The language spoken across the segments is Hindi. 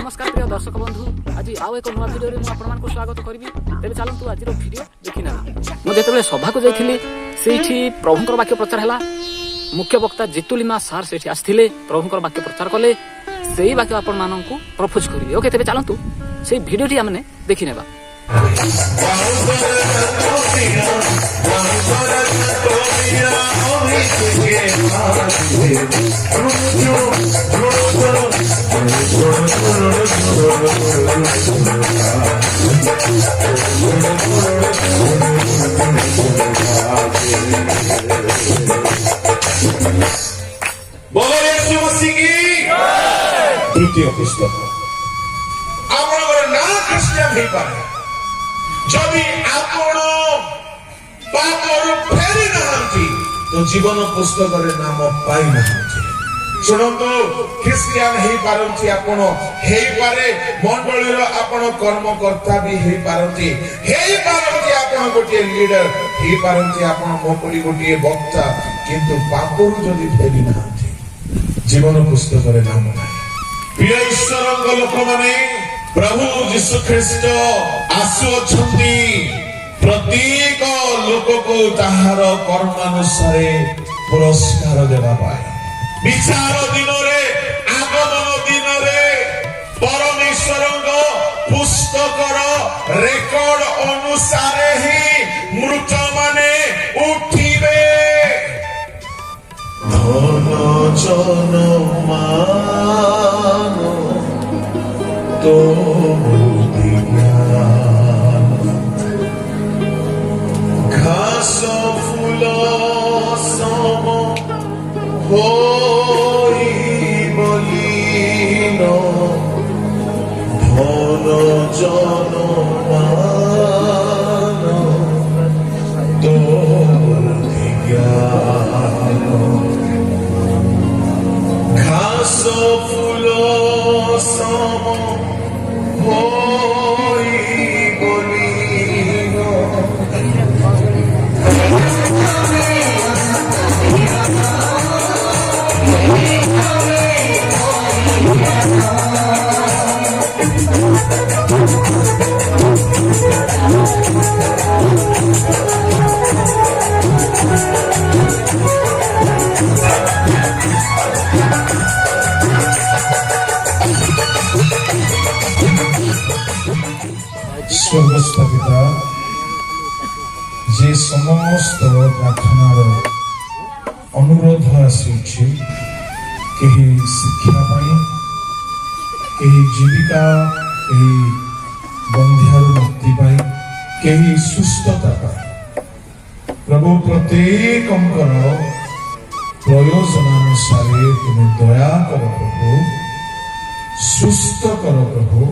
नमस्कार प्रिय दर्शक बंधु आज आउ एक नुआ भिडियो मुझे आपको स्वागत करी तेज चलतु आज भिडियो देखना मुझे सभा को जाइली से प्रभुंर वाक्य प्रचार है मुख्य वक्ता जितुलिमा सार से आसते प्रभुंर वाक्य प्रचार कले से वाक्य आपण मानू प्रपोज करेंगे ओके तेज चलतु से भिडियोटी आम देखी नेबा। बोलो यीशु मसीह की तृतीय पुस्तक आपनकर ना ख्रिस्टियन ही पाए जदि आपण पापरु फेरी नहंती तो जीवन पुस्तक रे नाम पाई नहंती सुनंतु ख्रिस्टियन ही पारंती आपण हेई पारे मंडळीर आपण कर्मकर्ता भी हेई पारंती आपण गोटे लीडर हेई पारंती आपण मोकड़ी गोटे वक्ता किंतु पापरु जदि फेरी नहंती जीवन पुस्तक रे नाम नाही। प्रिय ईश्वरଙ୍କ ଲୋକମାନେ प्रभु यीशु ख्रीष्ट आसुअछंती प्रत्येक लोक को ताहार कर्मानुसार पुरस्कार देवा पाए विचार दिन रे आगमन दिन रे परमेश्वरଙ୍କ पुस्तकर रेकर्ड अनुसार ही मृत माने उठिबे धन जन मान तो घास फूल सम होई बलिन धन जन मान तो घास फूल सम होई बलिन स्वर्गस्थ पिता जे समस्त प्रार्थनार अनुरोध आसुछि केही शिक्षा पाई केही जीविका केही बंध्यार मुक्ति पाई केही सुस्थता पाई प्रभु प्रत्येक प्रयोजनानुसार तुम्हें दया कर प्रभु सुस्थ कर प्रभु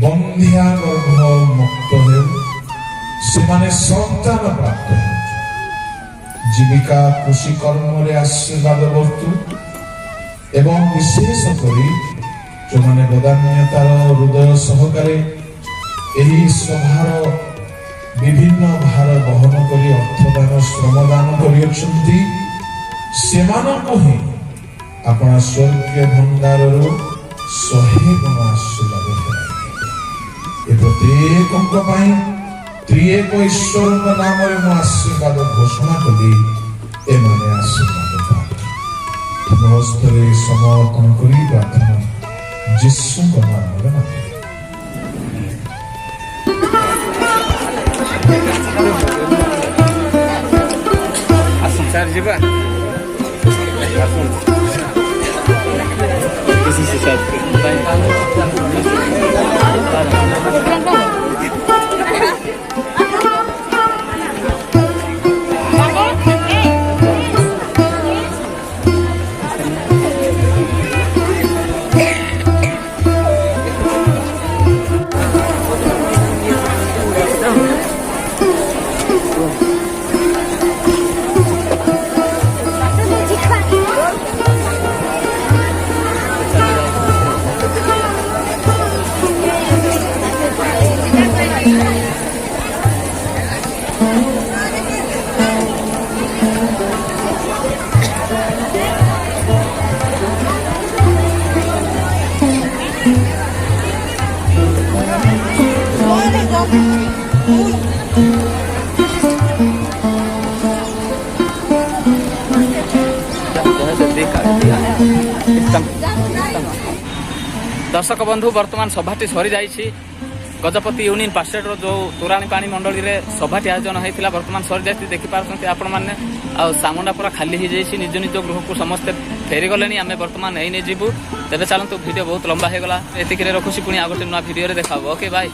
बंध्या गर्भ मुक्त हो से संतान प्राप्त हो जीविका कृषि कर्म रे आशीर्वाद बर्तु एवं विशेष करी जो माने बदान्यतार हृदय सहकारे एही सभार विभिन्न भार बहन करी अर्थदान श्रमदान करियछंती सेमानकु ही अपना स्वर्गीय भंडाररु 100 गुण आशीर्वाद कराई प्रत्येक त्रिएक ईश्वर नाम आशीर्वाद घोषणा कली एमाने आशीर्वाद पाए हस्तरे समर्पण करी प्रार्थना यीशु नाम दर्शक बंधु बर्तमान सभाटी सरी जाइछि गजपति यूनियन पार्षदर जो तोराणी पानी मंडली रे सभाटी आयोजन होता बर्तमान सरी जाइछि देखि पारछन्ते आपण माने आ सामुंडा पूरा खाली हो जाइछि निज निज गृह को समस्ते फेरी गलेनी आमे बर्तमान एई नै जीवु तेबे चलंतु वीडियो बहुत लंबा हे गला एतिकरे रखुछि पुनी आ गोटे नवा वीडियो रे देखाबो ओके बाय।